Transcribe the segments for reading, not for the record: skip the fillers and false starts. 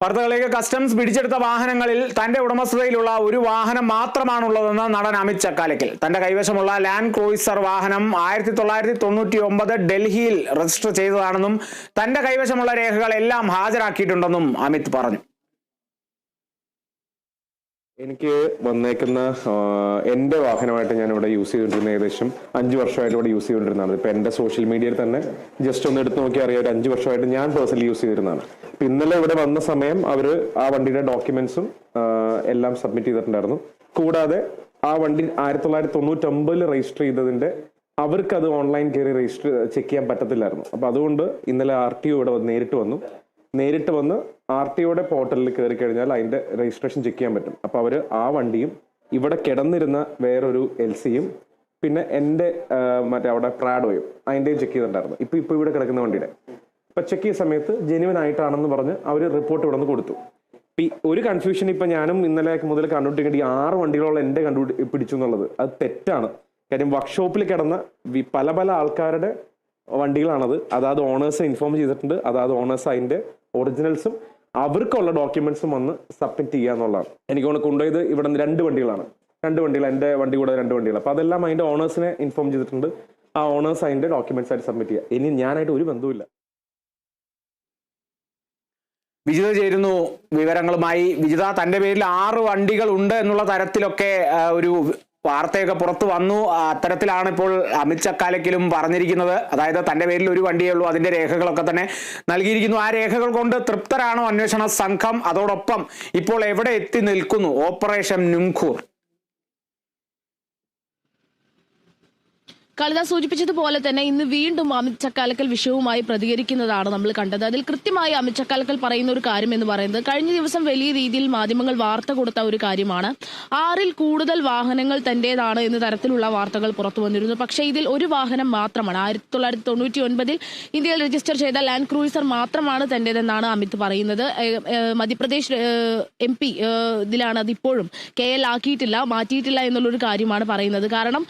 വാർത്തകളിലേക്ക്. കസ്റ്റംസ് പിടിച്ചെടുത്ത വാഹനങ്ങളിൽ തന്റെ ഉടമസ്ഥതയിലുള്ള ഒരു വാഹനം മാത്രമാണുള്ളതെന്ന് നടൻ അമിത് ചക്കാലക്കൽ. തന്റെ കൈവശമുള്ള ലാൻഡ് ക്രൂയിസർ വാഹനം 1999 ഡൽഹിയിൽ രജിസ്റ്റർ ചെയ്തതാണെന്നും തന്റെ കൈവശമുള്ള രേഖകൾ എല്ലാം ഹാജരാക്കിയിട്ടുണ്ടെന്നും അമിത് പറഞ്ഞു. എനിക്ക് വന്നേക്കുന്ന എൻ്റെ വാഹനമായിട്ട് ഞാൻ ഇവിടെ യൂസ് ചെയ്തുകൊണ്ടിരുന്ന ഏകദേശം 5 വർഷമായിട്ട് ഇവിടെ യൂസ് ചെയ്തുകൊണ്ടിരുന്നതാണ്. ഇപ്പം എൻ്റെ സോഷ്യൽ മീഡിയയിൽ തന്നെ ജസ്റ്റ് ഒന്ന് എടുത്ത് നോക്കി അറിയാം, ഒരു 5 വർഷമായിട്ട് ഞാൻ പേഴ്സണലി യൂസ് ചെയ്തിരുന്നതാണ്. അപ്പം ഇന്നലെ ഇവിടെ വന്ന സമയം അവർ ആ വണ്ടിയുടെ ഡോക്യുമെന്റ്സും എല്ലാം സബ്മിറ്റ് ചെയ്തിട്ടുണ്ടായിരുന്നു. കൂടാതെ ആ വണ്ടി 1999 രജിസ്റ്റർ ചെയ്തതിൻ്റെ അവർക്ക് അത് ഓൺലൈൻ കയറി രജിസ്റ്റർ ചെക്ക് ചെയ്യാൻ പറ്റത്തില്ലായിരുന്നു. അപ്പം അതുകൊണ്ട് ഇന്നലെ RTO ഇവിടെ നേരിട്ട് വന്ന് RTOയുടെ പോർട്ടലിൽ കയറി കഴിഞ്ഞാൽ അതിന്റെ രജിസ്ട്രേഷൻ ചെക്ക് ചെയ്യാൻ പറ്റും. അപ്പൊ അവര് ആ വണ്ടിയും ഇവിടെ കിടന്നിരുന്ന വേറൊരു LCയും പിന്നെ എൻ്റെ മറ്റേ അവിടെ പ്രാഡോയും അതിന്റെയും ചെക്ക് ചെയ്തിട്ടുണ്ടായിരുന്നു. ഇപ്പൊ ഇവിടെ കിടക്കുന്ന വണ്ടിയുടെ ഇപ്പൊ ചെക്ക് ചെയ്ത സമയത്ത് ജെന്യുവൻ ആയിട്ടാണെന്ന് പറഞ്ഞ് അവർ റിപ്പോർട്ട് ഇവിടെ നിന്ന് കൊടുത്തു. ഒരു കൺഫ്യൂഷൻ ഇപ്പൊ ഞാനും ഇന്നലെ മുതൽ കണ്ടുപിടിക്കേണ്ടി 6 വണ്ടികളോളം എൻ്റെ പിടിച്ചു എന്നുള്ളത് അത് തെറ്റാണ്. കാര്യം വർക്ക്ഷോപ്പിൽ കിടന്ന പല ആൾക്കാരുടെ വണ്ടികളാണത്. അതായത് ഓണേഴ്സിനെ ഇൻഫോം ചെയ്തിട്ടുണ്ട്. അതായത് ഓണേഴ്സ് അതിന്റെ ഒറിജിനൽസും അവർക്കുള്ള ഡോക്യുമെന്റ്സും വന്ന് സബ്മിറ്റ് ചെയ്യുക എന്നുള്ളതാണ്. എനിക്ക് കൊണ്ടുപോയത് ഇവിടെ 2 വണ്ടികളാണ്. 2 വണ്ടികൾ, എൻ്റെ വണ്ടി കൂടെ 2 വണ്ടികൾ. അപ്പൊ അതെല്ലാം അതിന്റെ ഓണേഴ്സിനെ ഇൻഫോം ചെയ്തിട്ടുണ്ട്. ആ ഓണേഴ്സ് അതിന്റെ ഡോക്യുമെന്റ്സ് ആയിട്ട് സബ്മിറ്റ് ചെയ്യുക. ഇനി ഞാനായിട്ട് ഒരു ബന്ധവുമില്ല. വിജിത ചേരുന്നു വിവരങ്ങളുമായി. വിജിത, തന്റെ പേരിൽ 6 വണ്ടികൾ ഉണ്ട് എന്നുള്ള തരത്തിലൊക്കെ ഒരു വാർത്തയൊക്കെ പുറത്തു വന്നു. അത്തരത്തിലാണ് ഇപ്പോൾ അമിത് ചക്കാലക്കലും പറഞ്ഞിരിക്കുന്നത്. അതായത് തന്റെ പേരിൽ ഒരു വണ്ടിയേ ഉള്ളൂ, അതിന്റെ രേഖകളൊക്കെ തന്നെ നൽകിയിരിക്കുന്നു. ആ രേഖകൾ കൊണ്ട് തൃപ്തരാണോ അന്വേഷണ സംഘം? അതോടൊപ്പം ഇപ്പോൾ എവിടെ എത്തി നിൽക്കുന്നു ഓപ്പറേഷൻ നുംഖൂർ? കളിത സൂചിപ്പിച്ചതുപോലെ തന്നെ ഇന്ന് വീണ്ടും അമിത് ചക്കാലക്കൽ വിഷയവുമായി പ്രതികരിക്കുന്നതാണ് നമ്മൾ കണ്ടത്. അതിൽ കൃത്യമായി അമിത് ചക്കാലക്കൽ പറയുന്ന ഒരു കാര്യം എന്ന് പറയുന്നത്, കഴിഞ്ഞ ദിവസം വലിയ രീതിയിൽ മാധ്യമങ്ങൾ വാർത്ത കൊടുത്ത ഒരു കാര്യമാണ്. 6ൽ കൂടുതൽ വാഹനങ്ങൾ തന്റേതാണ് എന്ന തരത്തിലുള്ള വാർത്തകൾ പുറത്തു വന്നിരുന്നു. പക്ഷേ ഇതിൽ ഒരു വാഹനം മാത്രമാണ് 1999 ഇന്ത്യയിൽ രജിസ്റ്റർ ചെയ്ത ലാൻഡ് ക്രൂയിസർ മാത്രമാണ് തന്റേതെന്നാണ് അമിത് പറയുന്നത്. മധ്യപ്രദേശ് MP ഇതിലാണ് അതിപ്പോഴും KL ആക്കിയിട്ടില്ല, മാറ്റിയിട്ടില്ല എന്നുള്ളൊരു കാര്യമാണ് പറയുന്നത്. കാരണം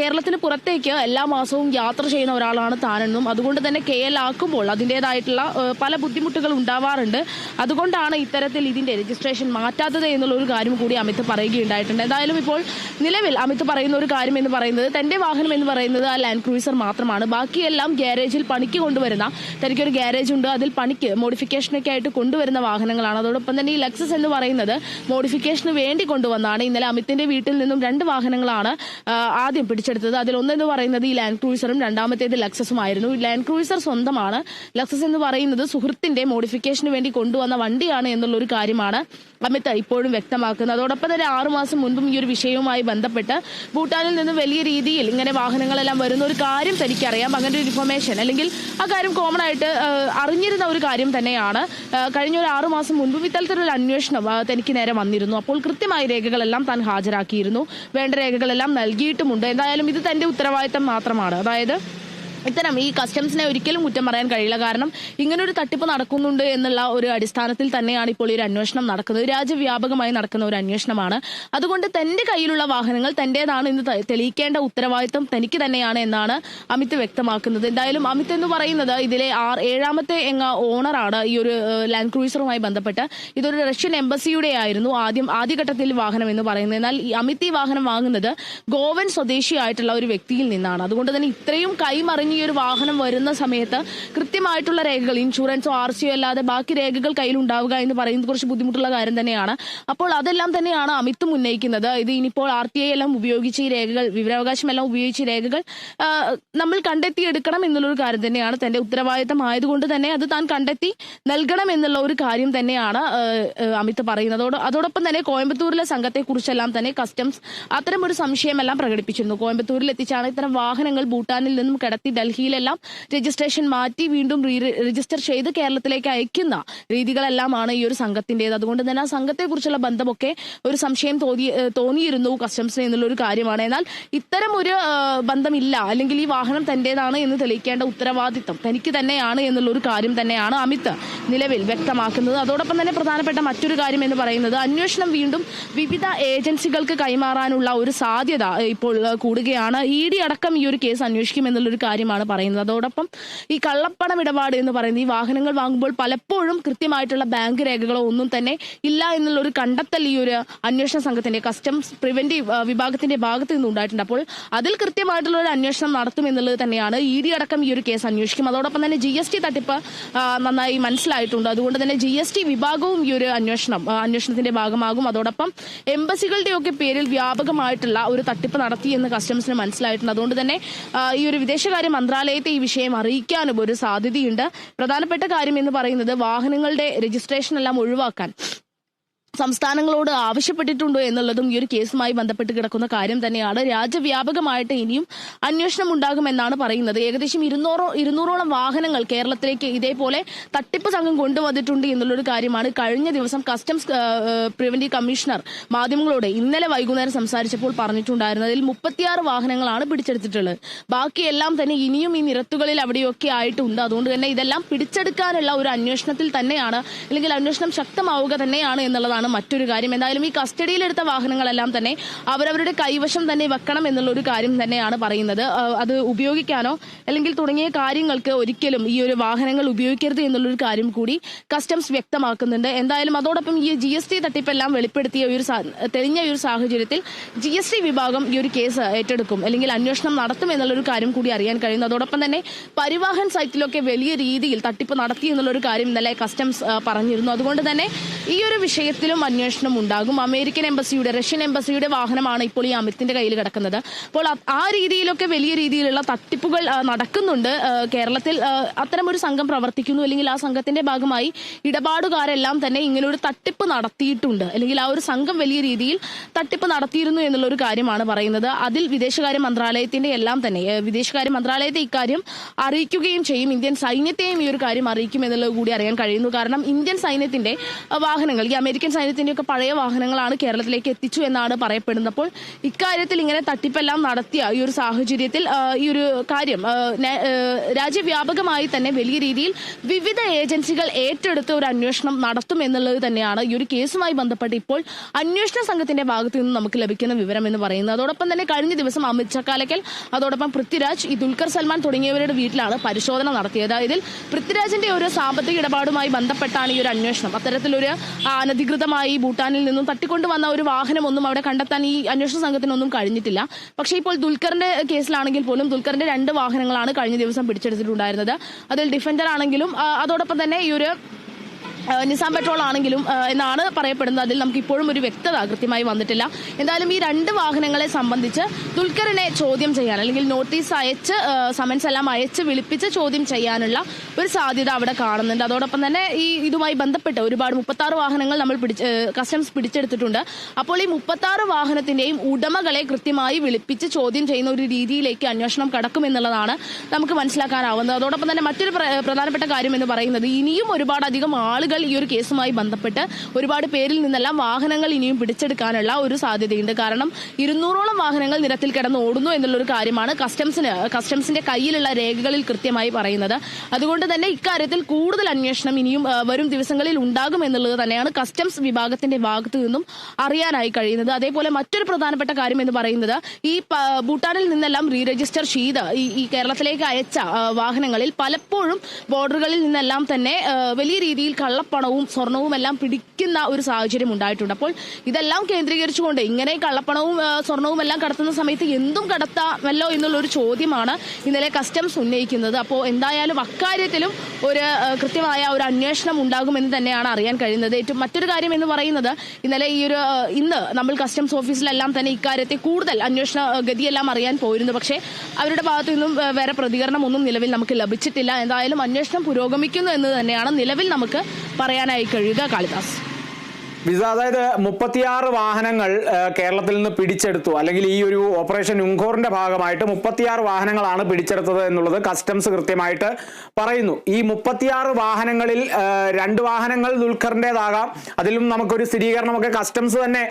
കേരളത്തിന് പുറത്തേക്ക് എല്ലാ മാസവും യാത്ര ചെയ്യുന്ന ഒരാളാണ് താനെന്നും അതുകൊണ്ട് തന്നെ KL ആക്കുമ്പോൾ അതിൻ്റെതായിട്ടുള്ള പല ബുദ്ധിമുട്ടുകൾ ഉണ്ടാവാറുണ്ട്. അതുകൊണ്ടാണ് ഇത്തരത്തിൽ ഇതിന്റെ രജിസ്ട്രേഷൻ മാറ്റാത്തത് എന്നുള്ള ഒരു കാര്യം കൂടി അമിത് പറയുകയുണ്ടായിട്ടുണ്ട്. എന്തായാലും ഇപ്പോൾ നിലവിൽ അമിത് പറയുന്ന ഒരു കാര്യം എന്ന് പറയുന്നത്, തന്റെ വാഹനം എന്ന് പറയുന്നത് ആ ലാൻഡ് ക്രൂയിസർ മാത്രമാണ്. ബാക്കിയെല്ലാം ഗ്യാരേജിൽ പണിക്ക് കൊണ്ടുവരുന്ന, തനിക്കൊരു ഗ്യാരേജ് ഉണ്ട്, അതിൽ പണിക്ക് മോഡിഫിക്കേഷനൊക്കെ ആയിട്ട് കൊണ്ടുവരുന്ന വാഹനങ്ങളാണ്. അതോടൊപ്പം തന്നെ ഈ ലെക്സസ് എന്ന് പറയുന്നത് മോഡിഫിക്കേഷന് വേണ്ടി കൊണ്ടുവന്നാണ്. ഇന്നലെ അമിത്തിന്റെ വീട്ടിൽ നിന്നും 2 വാഹനങ്ങളാണ് ആദ്യം പിടിച്ചെടുത്തത്. അതിലൊന്നെന്ന് പറയുന്നത് ഈ ലാൻഡ് ക്രൂയിസറും രണ്ടാമത്തേത് ലെക്സസുമായിരുന്നു. ലാൻഡ് ക്രൂയിസർ സ്വന്തമാണ്, ലെക്സസ് എന്ന് പറയുന്നത് സുഹൃത്തിന്റെ മോഡിഫിക്കേഷന് വേണ്ടി കൊണ്ടുവന്ന വണ്ടിയാണ് എന്നുള്ള ഒരു കാര്യമാണ് അമിത് ഇപ്പോഴും വ്യക്തമാക്കുന്നത്. അതോടൊപ്പം തന്നെ 6 മാസം മുൻപും ഈ ഒരു വിഷയവുമായി ബന്ധപ്പെട്ട് ഭൂട്ടാനിൽ നിന്ന് വലിയ രീതിയിൽ ഇങ്ങനെ വാഹനങ്ങളെല്ലാം വരുന്ന ഒരു കാര്യം തനിക്കറിയാം. അങ്ങനെ ഒരു ഇൻഫർമേഷൻ അല്ലെങ്കിൽ ആ കാര്യം കോമൺ ആയിട്ട് അറിഞ്ഞിരുന്ന ഒരു കാര്യം തന്നെയാണ്. കഴിഞ്ഞ ഒരു 6 മാസം മുൻപും ഇത്തരത്തിലൊരു അന്വേഷണം തനിക്ക് നേരെ വന്നിരുന്നു. അപ്പോൾ കൃത്യമായ രേഖകളെല്ലാം താൻ ഹാജരാക്കിയിരുന്നു, വേണ്ട രേഖകളെല്ലാം നൽകിയിട്ടുമുണ്ട്. എന്തായാലും ഇത് തന്റെ ഉത്തരവാദിത്തം മാത്രമാണ്. അതായത് ഇത്തരം ഈ കസ്റ്റംസിനെ ഒരിക്കലും കുറ്റം പറയാൻ കഴിയില്ല. കാരണം ഇങ്ങനൊരു തട്ടിപ്പ് നടക്കുന്നുണ്ട് എന്നുള്ള ഒരു അടിസ്ഥാനത്തിൽ തന്നെയാണ് ഇപ്പോൾ ഈ ഒരു അന്വേഷണം നടക്കുന്നത്. രാജ്യവ്യാപകമായി നടക്കുന്ന ഒരു അന്വേഷണമാണ്. അതുകൊണ്ട് തന്റെ കയ്യിലുള്ള വാഹനങ്ങൾ തന്റേതാണ് എന്ന് തെളിയിക്കേണ്ട ഉത്തരവാദിത്തം തനിക്ക് തന്നെയാണ് എന്നാണ് അമിത് വ്യക്തമാക്കുന്നത്. എന്തായാലും അമിത് എന്ന് പറയുന്നത് ഇതിലെ 7ാമത്തെ ഓണറാണ് ഈ ഒരു ലാൻഡ് ക്രൂയിസറുമായി ബന്ധപ്പെട്ട്. ഇതൊരു റഷ്യൻ എംബസിയുടെ ആയിരുന്നു ആദ്യഘട്ടത്തിൽ വാഹനം എന്ന് പറയുന്നത്. എന്നാൽ ഈ അമിത് ഈ വാഹനം വാങ്ങുന്നത് ഗോവൻ സ്വദേശിയായിട്ടുള്ള ഒരു വ്യക്തിയിൽ നിന്നാണ്. അതുകൊണ്ട് തന്നെ ഇത്രയും കൈമറിഞ്ഞ് ഈ ഒരു വാഹനം വരുന്ന സമയത്ത് കൃത്യമായിട്ടുള്ള രേഖകൾ, ഇൻഷുറൻസോ RCO അല്ലാതെ ബാക്കി രേഖകൾ കയ്യിലുണ്ടാവുക എന്ന് പറയുന്നത് കുറച്ച് ബുദ്ധിമുട്ടുള്ള കാര്യം തന്നെയാണ്. അപ്പോൾ അതെല്ലാം തന്നെയാണ് അമിത് ഉന്നയിക്കുന്നത്. ഇത് ഇനിയിപ്പോൾ RTI എല്ലാം ഉപയോഗിച്ച് ഈ രേഖകൾ, വിവരാവകാശം എല്ലാം ഉപയോഗിച്ച് രേഖകൾ നമ്മൾ കണ്ടെത്തിയെടുക്കണം എന്നുള്ളൊരു കാര്യം തന്നെയാണ്. തന്റെ ഉത്തരവാദിത്തം ആയതുകൊണ്ട് തന്നെ അത് താൻ കണ്ടെത്തി നൽകണം എന്നുള്ള ഒരു കാര്യം തന്നെയാണ് അമിത് പറയുന്നത്. അതോടൊപ്പം തന്നെ കോയമ്പത്തൂരിലെ സംഘത്തെക്കുറിച്ചെല്ലാം തന്നെ കസ്റ്റംസ് അത്തരം ഒരു സംശയമെല്ലാം പ്രകടിപ്പിച്ചിരുന്നു. കോയമ്പത്തൂരിൽ എത്തിച്ചാണ് ഇത്തരം വാഹനങ്ങൾ ഭൂട്ടാനിൽ നിന്നും കടത്തി ഡൽഹിയിലെല്ലാം രജിസ്ട്രേഷൻ മാറ്റി വീണ്ടും രജിസ്റ്റർ ചെയ്ത് കേരളത്തിലേക്ക് അയക്കുന്ന രീതികളെല്ലാമാണ് ഈ ഒരു സംഘത്തിൻ്റെത്. അതുകൊണ്ട് തന്നെ ആ സംഘത്തെക്കുറിച്ചുള്ള ബന്ധമൊക്കെ ഒരു സംശയം തോന്നിയിരുന്നു കസ്റ്റംസിന് എന്നുള്ളൊരു കാര്യമാണ്. എന്നാൽ ഇത്തരം ഒരു ബന്ധമില്ല, അല്ലെങ്കിൽ ഈ വാഹനം തന്റേതാണ് എന്ന് തെളിയിക്കേണ്ട ഉത്തരവാദിത്തം തനിക്ക് തന്നെയാണ് എന്നുള്ളൊരു കാര്യം തന്നെയാണ് അമിത് നിലവിൽ വ്യക്തമാക്കുന്നത്. അതോടൊപ്പം തന്നെ പ്രധാനപ്പെട്ട മറ്റൊരു കാര്യം എന്ന് പറയുന്നത്, അന്വേഷണം വീണ്ടും വിവിധ ഏജൻസികൾക്ക് കൈമാറാനുള്ള ഒരു സാധ്യത ഇപ്പോൾ കൂടുകയാണ്. ED അടക്കം ഈ ഒരു കേസ് അന്വേഷിക്കും എന്നുള്ളൊരു കാര്യമാണ് കാര്യമാണ് പറയുന്നത്. അതോടൊപ്പം ഈ കള്ളപ്പണം ഇടപാട് എന്ന് പറയുന്നത് ഈ വാഹനങ്ങൾ വാങ്ങുമ്പോൾ പലപ്പോഴും കൃത്യമായിട്ടുള്ള ബാങ്ക് രേഖകളോ ഒന്നും തന്നെ ഇല്ല എന്നുള്ള ഒരു കണ്ടെത്തൽ ഈ ഒരു അന്വേഷണ സംഘത്തിന്റെ കസ്റ്റംസ് പ്രിവന്റീവ് വിഭാഗത്തിന്റെ ഭാഗത്ത് നിന്ന് ഉണ്ടായിട്ടുണ്ട്. അപ്പോൾ അതിൽ കൃത്യമായിട്ടുള്ള ഒരു അന്വേഷണം നടത്തും എന്നുള്ളത് തന്നെയാണ്. ED അടക്കം ഈ ഒരു കേസ് അന്വേഷിക്കും. അതോടൊപ്പം തന്നെ GST തട്ടിപ്പ് നന്നായി മനസ്സിലായിട്ടുണ്ട്. അതുകൊണ്ട് തന്നെ GST വിഭാഗവും ഈ ഒരു അന്വേഷണത്തിന്റെ ഭാഗമാകും. അതോടൊപ്പം എംബസികളുടെയൊക്കെ പേരിൽ വ്യാപകമായിട്ടുള്ള ഒരു തട്ടിപ്പ് നടത്തി എന്ന് കസ്റ്റംസിന് മനസ്സിലായിട്ടുണ്ട്. അതുകൊണ്ട് തന്നെ ഈ ഒരു വിദേശകാര്യ മന്ത്രാലയത്തെ ഈ വിഷയം അറിയിക്കാനും ഒരു സാധ്യതയുണ്ട്. പ്രധാനപ്പെട്ട കാര്യം എന്ന് പറയുന്നത് വാഹനങ്ങളുടെ രജിസ്ട്രേഷൻ എല്ലാം ഒഴിവാക്കാൻ സംസ്ഥാനങ്ങളോട് ആവശ്യപ്പെട്ടിട്ടുണ്ടോ എന്നുള്ളതും ഈ ഒരു കേസുമായി ബന്ധപ്പെട്ട് കിടക്കുന്ന കാര്യം തന്നെയാണ്. രാജ്യവ്യാപകമായിട്ട് ഇനിയും അന്വേഷണം ഉണ്ടാകുമെന്നാണ് പറയുന്നത്. ഏകദേശം 200ഓളം വാഹനങ്ങൾ കേരളത്തിലേക്ക് ഇതേപോലെ തട്ടിപ്പ് സംഘം കൊണ്ടുവന്നിട്ടുണ്ട് എന്നുള്ളൊരു കാര്യമാണ് കഴിഞ്ഞ ദിവസം കസ്റ്റംസ് പ്രിവന്റീവ് കമ്മീഷണർ മാധ്യമങ്ങളോട് ഇന്നലെ വൈകുന്നേരം സംസാരിച്ചപ്പോൾ പറഞ്ഞിട്ടുണ്ടായിരുന്നത്. അതിൽ 36 വാഹനങ്ങളാണ് പിടിച്ചെടുത്തിട്ടുള്ളത്. ബാക്കിയെല്ലാം തന്നെ ഇനിയും ഈ നിരത്തുകളിൽ അവിടെയൊക്കെ ആയിട്ടുണ്ട്. അതുകൊണ്ട് തന്നെ ഇതെല്ലാം പിടിച്ചെടുക്കാനുള്ള ഒരു അന്വേഷണത്തിൽ തന്നെയാണ്, അല്ലെങ്കിൽ അന്വേഷണം ശക്തമാവുക തന്നെയാണ് എന്നുള്ളതാണ് മറ്റൊരു കാര്യം. എന്തായാലും ഈ കസ്റ്റഡിയിലെടുത്ത വാഹനങ്ങളെല്ലാം തന്നെ അവരവരുടെ കൈവശം തന്നെ വെക്കണം എന്നുള്ള ഒരു കാര്യം തന്നെയാണ് പറയുന്നത്. അത് ഉപയോഗിക്കാനോ അല്ലെങ്കിൽ തുടങ്ങിയ കാര്യങ്ങൾക്ക് ഒരിക്കലും ഈ ഒരു വാഹനങ്ങൾ ഉപയോഗിക്കരുത് എന്നുള്ളൊരു കാര്യം കൂടി കസ്റ്റംസ് വ്യക്തമാക്കുന്നുണ്ട്. എന്തായാലും അതോടൊപ്പം ഈ GST തട്ടിപ്പെല്ലാം വെളിപ്പെടുത്തിയ തെളിഞ്ഞ ഒരു സാഹചര്യത്തിൽ GST വിഭാഗം ഈ ഒരു കേസ് ഏറ്റെടുക്കും, അല്ലെങ്കിൽ അന്വേഷണം നടത്തും എന്നുള്ളൊരു കാര്യം കൂടി അറിയാൻ കഴിയുന്നു. അതോടൊപ്പം തന്നെ പരിവാഹൻ സൈറ്റിലൊക്കെ വലിയ രീതിയിൽ തട്ടിപ്പ് നടത്തി എന്നുള്ളൊരു കാര്യം ഇന്നലെ കസ്റ്റംസ് പറഞ്ഞിരുന്നു. അതുകൊണ്ട് തന്നെ ഈ ഒരു വിഷയത്തിൽ അന്വേഷണം ഉണ്ടാകും. അമേരിക്കൻ എംബസിയുടെ, റഷ്യൻ എംബസിയുടെ വാഹനമാണ് ഇപ്പോൾ ഈ അമിത്തിന്റെ കയ്യിൽ കിടക്കുന്നത്. അപ്പോൾ ആ രീതിയിലൊക്കെ വലിയ രീതിയിലുള്ള തട്ടിപ്പുകൾ നടക്കുന്നുണ്ട്. കേരളത്തിൽ അത്തരമൊരു സംഘം പ്രവർത്തിക്കുന്നു, അല്ലെങ്കിൽ ആ സംഘത്തിന്റെ ഭാഗമായി ഇടപാടുകാരെല്ലാം തന്നെ ഇങ്ങനെ ഒരു തട്ടിപ്പ് നടത്തിയിട്ടുണ്ട്, അല്ലെങ്കിൽ ആ ഒരു സംഘം വലിയ രീതിയിൽ തട്ടിപ്പ് നടത്തിയിരുന്നു എന്നുള്ള ഒരു കാര്യമാണ് പറയുന്നത്. അതിൽ വിദേശകാര്യ മന്ത്രാലയത്തിന്റെ എല്ലാം തന്നെ വിദേശകാര്യ മന്ത്രാലയത്തെ ഇക്കാര്യം അറിയിക്കുകയും ചെയ്യും. ഇന്ത്യൻ സൈന്യത്തെയും ഈ ഒരു കാര്യം അറിയിക്കും എന്നുള്ളത് കൂടി അറിയാൻ കഴിയുന്നു. കാരണം ഇന്ത്യൻ സൈന്യത്തിന്റെ വാഹനങ്ങൾ, ഈ അമേരിക്കൻ സൈന്യത്തിന്റെയൊക്കെ പഴയ വാഹനങ്ങളാണ് കേരളത്തിലേക്ക് എത്തിച്ചു എന്നാണ് പറയപ്പെടുന്നത്. അപ്പോൾ ഇക്കാര്യത്തിൽ ഇങ്ങനെ തട്ടിപ്പെല്ലാം നടത്തിയ ഈ ഒരു സാഹചര്യത്തിൽ ഈ ഒരു കാര്യം രാജ്യവ്യാപകമായി തന്നെ വലിയ രീതിയിൽ വിവിധ ഏജൻസികൾ ഏറ്റെടുത്ത് ഒരു അന്വേഷണം നടത്തും എന്നുള്ളത് തന്നെയാണ് ഈ ഒരു കേസുമായി ബന്ധപ്പെട്ട് ഇപ്പോൾ അന്വേഷണ സംഘത്തിന്റെ ഭാഗത്തു നിന്ന് നമുക്ക് ലഭിക്കുന്ന വിവരം എന്ന് പറയുന്നത്. അതോടൊപ്പം തന്നെ കഴിഞ്ഞ ദിവസം അമിത് ചക്കാലക്കൽ, അതോടൊപ്പം പൃഥ്വിരാജ്, ഈ ദുൽഖർ സൽമാൻ തുടങ്ങിയവരുടെ വീട്ടിലാണ് പരിശോധന നടത്തിയത്. ഇതിൽ പൃഥ്വിരാജിന്റെ ഒരു സാമ്പത്തിക ഇടപാടുമായി ബന്ധപ്പെട്ടാണ് ഈ ഒരു അന്വേഷണം. അത്തരത്തിലൊരു അനധികൃതമായി ഭൂട്ടാനിൽ നിന്നും തട്ടിക്കൊണ്ടുവന്ന ഒരു വാഹനമൊന്നും അവിടെ കണ്ടെത്താൻ ഈ അന്വേഷണ സംഘത്തിനൊന്നും കഴിഞ്ഞിട്ടില്ല. പക്ഷേ ഇപ്പോൾ ദുൽഖറിന്റെ കേസിലാണെങ്കിൽ പോലും ദുൽഖറിന്റെ 2 വാഹനങ്ങളാണ് കഴിഞ്ഞ ദിവസം പിടിച്ചെടുത്തിട്ടുണ്ടായിരുന്നത്. അതിൽ ഡിഫൻഡർ ആണെങ്കിലും അതോടൊപ്പം തന്നെ ഈ ഒരു നിസാം പെട്രോൾ ആണെങ്കിലും എന്നാണ് പറയപ്പെടുന്നത്. അതിൽ നമുക്ക് ഇപ്പോഴും ഒരു വ്യക്തത കൃത്യമായി വന്നിട്ടില്ല. എന്തായാലും ഈ 2 വാഹനങ്ങളെ സംബന്ധിച്ച് ദുൽഖറിനെ ചോദ്യം ചെയ്യാൻ, അല്ലെങ്കിൽ നോട്ടീസ് അയച്ച് സമൻസ് എല്ലാം അയച്ച് വിളിപ്പിച്ച് ചോദ്യം ചെയ്യാനുള്ള ഒരു സാധ്യത അവിടെ കാണുന്നുണ്ട്. അതോടൊപ്പം തന്നെ ഈ ഇതുമായി ബന്ധപ്പെട്ട് ഒരുപാട് 36 വാഹനങ്ങൾ നമ്മൾ കസ്റ്റംസ് പിടിച്ചെടുത്തിട്ടുണ്ട്. അപ്പോൾ ഈ 36 വാഹനത്തിന്റെയും ഉടമകളെ കൃത്യമായി വിളിപ്പിച്ച് ചോദ്യം ചെയ്യുന്ന ഒരു രീതിയിലേക്ക് അന്വേഷണം കടക്കുമെന്നുള്ളതാണ് നമുക്ക് മനസ്സിലാക്കാനാവുന്നത്. അതോടൊപ്പം തന്നെ മറ്റൊരു പ്രധാനപ്പെട്ട കാര്യം എന്ന് പറയുന്നത്, ഇനിയും ഒരുപാട് അധികം ആളുകൾ ഈ ഒരു കേസുമായി ബന്ധപ്പെട്ട് ഒരുപാട് പേരിൽ നിന്നെല്ലാം വാഹനങ്ങൾ ഇനിയും പിടിച്ചെടുക്കാനുള്ള ഒരു സാധ്യതയുണ്ട്. കാരണം 200ഓളം വാഹനങ്ങൾ നിരത്തിൽ കിടന്ന് ഓടുന്നു എന്നുള്ളൊരു കാര്യമാണ് കസ്റ്റംസിന്റെ കയ്യിലുള്ള രേഖകളിൽ കൃത്യമായി പറയുന്നത്. അതുകൊണ്ട് തന്നെ ഇക്കാര്യത്തിൽ കൂടുതൽ അന്വേഷണം ഇനിയും വരും ദിവസങ്ങളിൽ ഉണ്ടാകും എന്നുള്ളത് തന്നെയാണ് കസ്റ്റംസ് വിഭാഗത്തിന്റെ ഭാഗത്തു നിന്നും അറിയാനായി കഴിയുന്നത്. അതേപോലെ മറ്റൊരു പ്രധാനപ്പെട്ട കാര്യം എന്ന് പറയുന്നത്, ഈ ഭൂട്ടാനിൽ നിന്നെല്ലാം റീ രജിസ്റ്റർ ചെയ്ത് ഈ കേരളത്തിലേക്ക് അയച്ച വാഹനങ്ങളിൽ പലപ്പോഴും ബോർഡറുകളിൽ നിന്നെല്ലാം തന്നെ വലിയ രീതിയിൽ കള്ളപ്പണവും സ്വർണവും എല്ലാം പിടിക്കുന്ന ഒരു സാഹചര്യം ഉണ്ടായിട്ടുണ്ട്. അപ്പോൾ ഇതെല്ലാം കേന്ദ്രീകരിച്ചുകൊണ്ട് ഇങ്ങനെ കള്ളപ്പണവും സ്വർണവും എല്ലാം കടത്തുന്ന സമയത്ത് എന്തും കടത്താമല്ലോ എന്നുള്ളൊരു ചോദ്യമാണ് ഇന്നലെ കസ്റ്റംസ് ഉന്നയിക്കുന്നത്. അപ്പോൾ എന്തായാലും അക്കാര്യത്തിലും ഒരു കൃത്യമായ ഒരു അന്വേഷണം ഉണ്ടാകുമെന്ന് തന്നെയാണ് അറിയാൻ കഴിയുന്നത്. ഏറ്റവും മറ്റൊരു കാര്യം എന്ന് പറയുന്നത്, ഇന്നലെ ഇന്ന് നമ്മൾ കസ്റ്റംസ് ഓഫീസിലെല്ലാം തന്നെ ഇക്കാര്യത്തെ കൂടുതൽ അന്വേഷണ ഗതിയെല്ലാം അറിയാൻ പോയിരുന്നു. പക്ഷേ അവരുടെ ഭാഗത്തു നിന്നും വേറെ പ്രതികരണമൊന്നും നിലവിൽ നമുക്ക് ലഭിച്ചിട്ടില്ല. എന്തായാലും അന്വേഷണം പുരോഗമിക്കുന്നു എന്ന് തന്നെയാണ് നിലവിൽ നമുക്ക് പറയാനായി കഴിയുക. കാളിദാസ്, അതായത് 36 വാഹനങ്ങൾ കേരളത്തിൽ നിന്ന് പിടിച്ചെടുത്തു, അല്ലെങ്കിൽ ഈ ഒരു ഓപ്പറേഷൻ ഉങ്കോറിന്റെ ഭാഗമായിട്ട് 36 വാഹനങ്ങളാണ് പിടിച്ചെടുത്തത് എന്നുള്ളത് കസ്റ്റംസ് കൃത്യമായിട്ട് പറയുന്നു. ഈ 36 വാഹനങ്ങളിൽ 2 വാഹനങ്ങൾ ദുൽഖറിൻ്റെതാകാം, അതിലും നമുക്കൊരു സ്ഥിരീകരണമൊക്കെ കസ്റ്റംസ് തന്നെ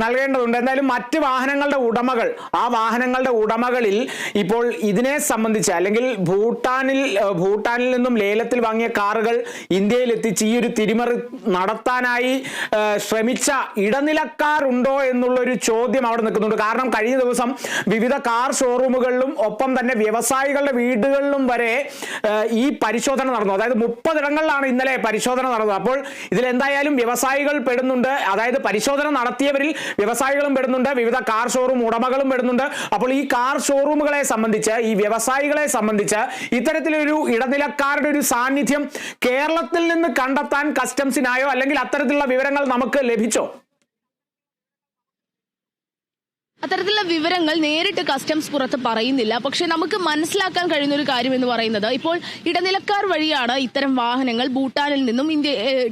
നൽകേണ്ടതുണ്ട്. എന്തായാലും മറ്റ് വാഹനങ്ങളുടെ ഉടമകൾ, ആ വാഹനങ്ങളുടെ ഉടമകളിൽ ഇപ്പോൾ ഇതിനെ സംബന്ധിച്ച്, അല്ലെങ്കിൽ ഭൂട്ടാനിൽ നിന്നും ലേലത്തിൽ വാങ്ങിയ കാറുകൾ ഇന്ത്യയിൽ എത്തിച്ച് ഈ ഒരു തിരിമറി നടത്താനായി ശ്രമിച്ച ഇടനിലക്കാരുണ്ടോ എന്നുള്ളൊരു ചോദ്യം അവിടെ നിൽക്കുന്നുണ്ട്. കാരണം കഴിഞ്ഞ ദിവസം വിവിധ കാർ ഷോറൂമുകളിലും ഒപ്പം തന്നെ വ്യവസായികളുടെ വീടുകളിലും വരെ ഈ പരിശോധന നടന്നു. അതായത് 30 ഇടങ്ങളിലാണ് ഇന്നലെ പരിശോധന നടന്നത്. അപ്പോൾ ഇതിലെന്തായാലും വ്യവസായികൾ പെടുന്നുണ്ട്. അതായത് പരിശോധന നടത്തിയവരിൽ വ്യവസായികളും പെടുന്നുണ്ട്, വിവിധ കാർ ഷോറൂം ഉടമകളും പെടുന്നുണ്ട്. അപ്പോൾ ഈ കാർ ഷോറൂമുകളെ സംബന്ധിച്ച്, ഈ വ്യവസായികളെ സംബന്ധിച്ച് ഇത്തരത്തിലൊരു ഇടനിലക്കാരുടെ ഒരു സാന്നിധ്യം കേരളത്തിൽ നിന്ന് കണ്ടെത്താൻ കസ്റ്റംസിനായോ അല്ലെങ്കിൽ അത്തരത്തിലുള്ള വിവരങ്ങൾ നമുക്ക് ലഭിച്ചോ? അത്തരത്തിലുള്ള വിവരങ്ങൾ നേരിട്ട് കസ്റ്റംസ് പുറത്ത് പറയുന്നില്ല. പക്ഷെ നമുക്ക് മനസ്സിലാക്കാൻ കഴിയുന്ന ഒരു കാര്യം എന്ന് പറയുന്നത്, ഇപ്പോൾ ഇടനിലക്കാർ വഴിയാണ് ഇത്തരം വാഹനങ്ങൾ ഭൂട്ടാനിൽ നിന്നും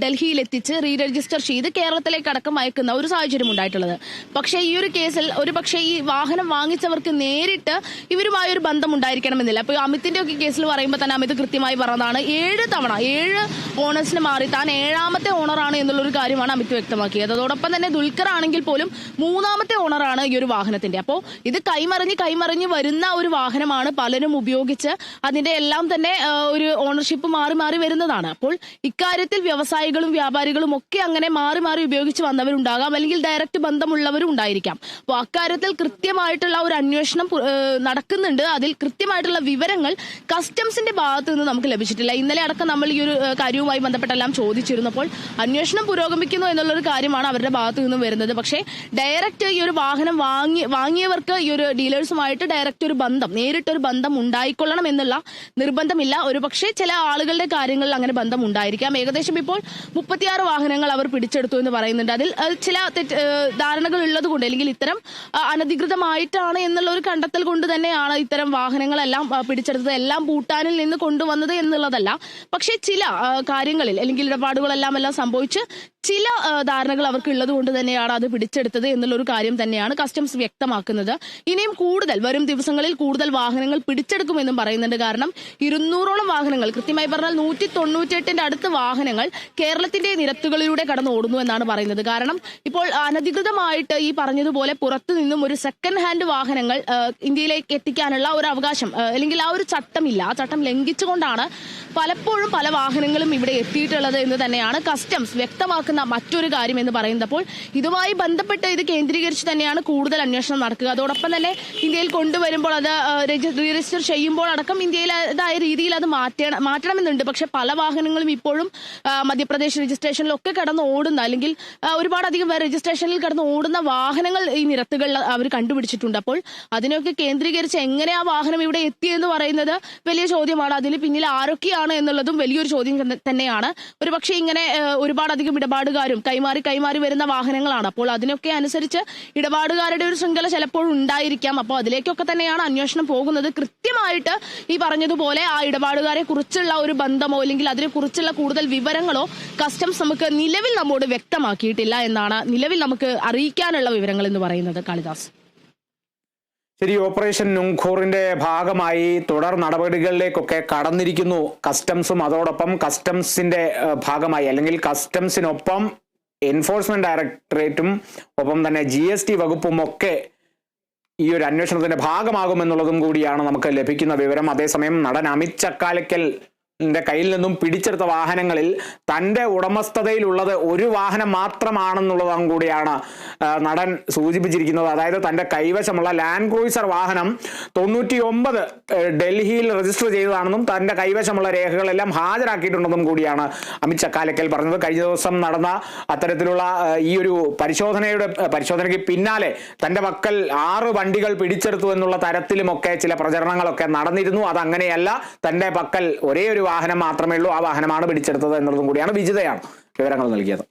ഡൽഹിയിൽ എത്തിച്ച് റീ രജിസ്റ്റർ ചെയ്ത് കേരളത്തിലേക്ക് അടക്കം അയക്കുന്ന ഒരു സാഹചര്യം ഉണ്ടായിട്ടുള്ളത്. പക്ഷേ ഈ ഒരു കേസിൽ ഒരു പക്ഷേ ഈ വാഹനം വാങ്ങിച്ചവർക്ക് നേരിട്ട് ഇവരുമായി ഒരു ബന്ധം ഉണ്ടായിരിക്കണമെന്നില്ല. അപ്പോൾ അമിതിന്റെ ഒക്കെ കേസിൽ പറയുമ്പോൾ തന്നെ അമിത് കൃത്യമായി പറഞ്ഞതാണ് 7 ഓണേഴ്സിന് മാറി താൻ 7ാമത്തെ ഓണറാണ് എന്നുള്ളൊരു കാര്യമാണ് അമിത് വ്യക്തമാക്കിയത്. അതോടൊപ്പം തന്നെ ദുൽഖർ ആണെങ്കിൽ പോലും 3ാമത്തെ ഓണറാണ് ഈ ഒരു വാഹനത്തിന്റെ. അപ്പോൾ ഇത് കൈമറിഞ്ഞ് വരുന്ന ഒരു വാഹനമാണ്. പലരും ഉപയോഗിച്ച് അതിന്റെ എല്ലാം തന്നെ ഒരു ഓണർഷിപ്പ് മാറി വരുന്നതാണ്. അപ്പോൾ ഇക്കാര്യത്തിൽ വ്യവസായികളും വ്യാപാരികളും ഒക്കെ അങ്ങനെ മാറി ഉപയോഗിച്ച് വന്നവരുണ്ടാകാം, അല്ലെങ്കിൽ ഡയറക്റ്റ് ബന്ധമുള്ളവരും ഉണ്ടായിരിക്കാം. അപ്പോൾ അക്കാര്യത്തിൽ കൃത്യമായിട്ടുള്ള ഒരു അന്വേഷണം നടക്കുന്നുണ്ട്. അതിൽ കൃത്യമായിട്ടുള്ള വിവരങ്ങൾ കസ്റ്റംസിന്റെ ഭാഗത്ത് നിന്ന് നമുക്ക് ലഭിച്ചിട്ടില്ല. ഇന്നലെ അടക്കം നമ്മൾ ഈ ഒരു കാര്യവുമായി ബന്ധപ്പെട്ടെല്ലാം ചോദിച്ചിരുന്നപ്പോൾ അന്വേഷണം പുരോഗമിക്കുന്നു എന്നുള്ളൊരു കാര്യമാണ് അവരുടെ ഭാഗത്ത് നിന്നും വരുന്നത്. പക്ഷേ ഡയറക്റ്റ് ഈ ഒരു വാഹനം വാങ്ങിയവർക്ക് ഈ ഒരു ഡീലേഴ്സുമായിട്ട് ഡയറക്റ്റ് ഒരു ബന്ധം, നേരിട്ടൊരു ബന്ധം ഉണ്ടായിക്കൊള്ളണം എന്നുള്ള നിർബന്ധമില്ല. ഒരു പക്ഷേ ചില ആളുകളുടെ കാര്യങ്ങളിൽ അങ്ങനെ ബന്ധം ഉണ്ടായിരിക്കാം. ഏകദേശം ഇപ്പോൾ 36 വാഹനങ്ങൾ അവർ പിടിച്ചെടുത്തു എന്ന് പറയുന്നുണ്ട്. അതിൽ ചില ധാരണകൾ ഉള്ളത് കൊണ്ട്, അല്ലെങ്കിൽ ഇത്തരം അനധികൃതമായിട്ടാണ് എന്നുള്ള ഒരു കണ്ടെത്തൽ കൊണ്ട് തന്നെയാണ് ഇത്തരം വാഹനങ്ങളെല്ലാം പിടിച്ചെടുത്തത്. എല്ലാം ഭൂട്ടാനിൽ നിന്ന് കൊണ്ടുവന്നത് എന്നുള്ളതല്ല. പക്ഷേ ചില കാര്യങ്ങളിൽ അല്ലെങ്കിൽ ഇടപാടുകളെല്ലാം സംഭവിച്ച് ചില ധാരണകൾ അവർക്ക് ഉള്ളത് കൊണ്ട് തന്നെയാണ് അത് പിടിച്ചെടുത്തത് എന്നുള്ളൊരു കാര്യം തന്നെയാണ് കസ്റ്റംസ് വ്യക്തമാക്കുന്നത്. ഇനിയും വരും ദിവസങ്ങളിൽ കൂടുതൽ വാഹനങ്ങൾ പിടിച്ചെടുക്കുമെന്നും പറയുന്നുണ്ട്. കാരണം 200ഓളം വാഹനങ്ങൾ, കൃത്യമായി പറഞ്ഞാൽ 198ന്റെ അടുത്ത് വാഹനങ്ങൾ കേരളത്തിന്റെ നിരത്തുകളിലൂടെ കടന്നു ഓടുന്നു എന്നാണ് പറയുന്നത്. കാരണം ഇപ്പോൾ അനധികൃതമായിട്ട് ഈ പറഞ്ഞതുപോലെ പുറത്തു നിന്നും ഒരു സെക്കൻഡ് ഹാൻഡ് വാഹനങ്ങൾ ഇന്ത്യയിലേക്ക് എത്തിക്കാനുള്ള ഒരു അവകാശം അല്ലെങ്കിൽ ആ ഒരു ചട്ടമില്ല. ആ ചട്ടം ലംഘിച്ചുകൊണ്ടാണ് പലപ്പോഴും പല വാഹനങ്ങളും ഇവിടെ എത്തിയിട്ടുള്ളത് എന്ന് തന്നെയാണ് കസ്റ്റംസ് വ്യക്തമാക്കുന്നത് മറ്റൊരു കാര്യം എന്ന് പറയുന്നത്. അപ്പോൾ ഇതുമായി ബന്ധപ്പെട്ട് ഇത് കേന്ദ്രീകരിച്ച് തന്നെയാണ് കൂടുതൽ അന്വേഷണം നടക്കുക. അതോടൊപ്പം തന്നെ ഇന്ത്യയിൽ കൊണ്ടുവരുമ്പോൾ അത് രജിസ്റ്റർ ചെയ്യുമ്പോൾ അടക്കം ഇന്ത്യയിലേതായ രീതിയിൽ അത് മാറ്റണമെന്നുണ്ട്. പക്ഷെ പല വാഹനങ്ങളും ഇപ്പോഴും മധ്യപ്രദേശ് രജിസ്ട്രേഷനിലൊക്കെ കടന്ന് ഓടുന്ന, അല്ലെങ്കിൽ ഒരുപാടധികം രജിസ്ട്രേഷനിൽ കടന്ന് ഓടുന്ന വാഹനങ്ങൾ ഈ നിരത്തുകളിൽ അവർ കണ്ടുപിടിച്ചിട്ടുണ്ട്. അപ്പോൾ അതിനൊക്കെ കേന്ദ്രീകരിച്ച് എങ്ങനെ ആ വാഹനം ഇവിടെ എത്തിയെന്ന് പറയുന്നത് വലിയ ചോദ്യമാണ്. അതിന് പിന്നിൽ ആരൊക്കെയാണ് എന്നുള്ളതും വലിയൊരു ചോദ്യം തന്നെയാണ്. ഒരുപക്ഷെ ഇങ്ങനെ ഒരുപാടധികം ഇടപാടുകാരും കൈമാറി വരുന്ന വാഹനങ്ങളാണ്. അപ്പോൾ അതിനൊക്കെ അനുസരിച്ച് ഇടപാടുകാരുടെ ഒരു ശൃംഖല ചിലപ്പോൾ ഉണ്ടായിരിക്കാം. അപ്പോൾ അതിലേക്കൊക്കെ തന്നെയാണ് അന്വേഷണം പോകുന്നത്. കൃത്യമായിട്ട് ഈ പറഞ്ഞതുപോലെ ആ ഇടപാടുകാരെ കുറിച്ചുള്ള ഒരു ബന്ധമോ അല്ലെങ്കിൽ അതിനെക്കുറിച്ചുള്ള കൂടുതൽ വിവരങ്ങളോ കസ്റ്റംസ് നമുക്ക് നിലവിൽ നമ്മോട് വ്യക്തമാക്കിയിട്ടില്ല എന്നാണ് നിലവിൽ നമുക്ക് അറിയിക്കാനുള്ള വിവരങ്ങൾ എന്ന് പറയുന്നത്. കാളിദാസ്, ശരി, ഓപ്പറേഷൻ നുങ്ഖോറിന്റെ ഭാഗമായി തുടർ നടപടികളിലേക്കൊക്കെ കടന്നിരിക്കുന്നു കസ്റ്റംസും. അതോടൊപ്പം കസ്റ്റംസിന്റെ ഭാഗമായി അല്ലെങ്കിൽ കസ്റ്റംസിനൊപ്പം എൻഫോഴ്സ്മെന്റ് ഡയറക്ടറേറ്റും ഒപ്പം തന്നെ GST വകുപ്പും ഒക്കെ ഈ ഒരു അന്വേഷണത്തിന്റെ ഭാഗമാകുമെന്നുള്ളതും കൂടിയാണ് നമുക്ക് ലഭിക്കുന്ന വിവരം. അതേസമയം നടൻ അമിത് ചക്കാലക്കൽ കയ്യിൽ നിന്നും പിടിച്ചെടുത്ത വാഹനങ്ങളിൽ തൻ്റെ ഉടമസ്ഥതയിലുള്ളത് ഒരു വാഹനം മാത്രമാണെന്നുള്ളതും കൂടിയാണ് നടൻ സൂചിപ്പിച്ചിരിക്കുന്നത്. അതായത് തൻ്റെ കൈവശമുള്ള ലാൻഡ് ക്രൂയിസർ വാഹനം 99 ഡൽഹിയിൽ രജിസ്റ്റർ ചെയ്തതാണെന്നും തൻ്റെ കൈവശമുള്ള രേഖകളെല്ലാം ഹാജരാക്കിയിട്ടുണ്ടെന്നും കൂടിയാണ് അമിത് ചക്കാലക്കൽ പറഞ്ഞത്. കഴിഞ്ഞ ദിവസം നടന്ന അത്തരത്തിലുള്ള ഈ ഒരു പരിശോധനയ്ക്ക് പിന്നാലെ തൻ്റെ പക്കൽ 6 വണ്ടികൾ പിടിച്ചെടുത്തു എന്നുള്ള തരത്തിലുമൊക്കെ ചില പ്രചരണങ്ങളൊക്കെ നടന്നിരുന്നു. അതങ്ങനെയല്ല, തൻ്റെ പക്കൽ ഒരേ ഒരു വാഹനം മാത്രമേ ഉള്ളൂ, ആ വാഹനമാണ് പിടിച്ചെടുത്തത് എന്നുള്ളതും കൂടിയാണ് വിജിതയാണ് വിവരങ്ങൾ നൽകിയത്.